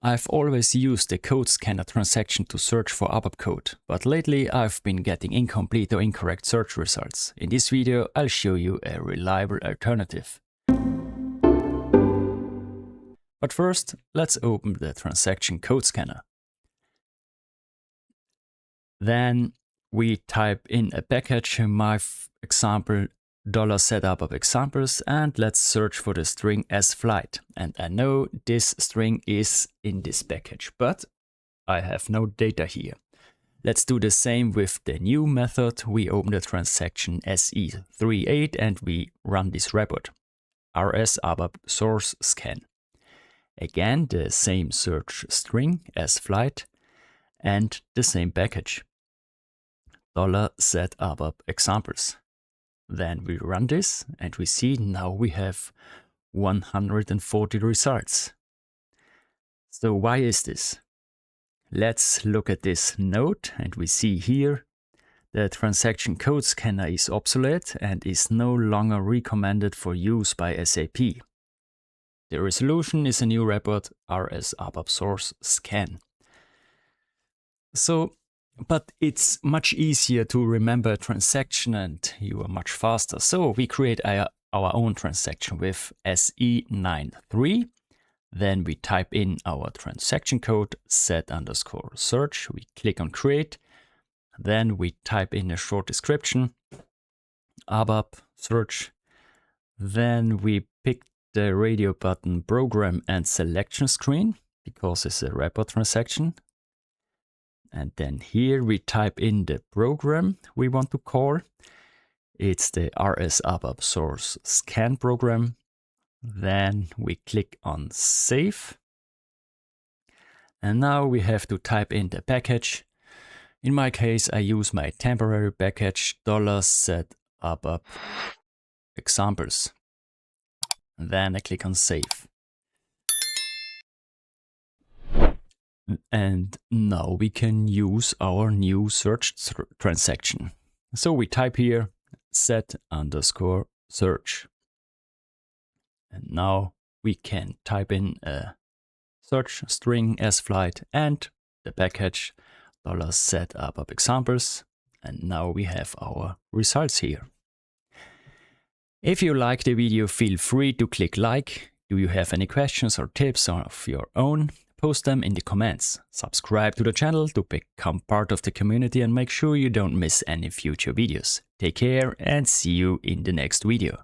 I've always used the code scanner transaction to search for ABAP code, but lately I've been getting incomplete or incorrect search results. In this video, I'll show you a reliable alternative. But first, let's open the transaction code scanner. Then we type in a package, in my example, $setAbapExamples, and let's search for the string asFlight. And I know this string is in this package, but I have no data here. Let's do the same with the new method. We open the transaction SE38 and we run this report, rs-abap source scan. Again, the same search string asFlight and the same package, $setAbapExamples. Then we run this and we see now we have 140 results. So why is this? Let's look at this node and we see here the transaction code scanner is obsolete and is no longer recommended for use by SAP. The resolution is a new report, rs-abap source scan. But it's much easier to remember a transaction and you are much faster. So we create our own transaction with SE93. Then we type in our transaction code, set_search. We click on create. Then we type in a short description, ABAP search. Then we pick the radio button program and selection screen because it's a report transaction. And then here we type in the program we want to call. It's the rs-abap source scan program. Then we click on save. And now we have to type in the package. In my case, I use my temporary package $setAbapExamples. Then I click on save. And now we can use our new search transaction. So we type here set_search. And now we can type in a search string asFlight and the package $setAbapExamples. And now we have our results here. If you like the video, feel free to click like. Do you have any questions or tips of your own? Post them in the comments. Subscribe to the channel to become part of the community and make sure you don't miss any future videos. Take care and see you in the next video.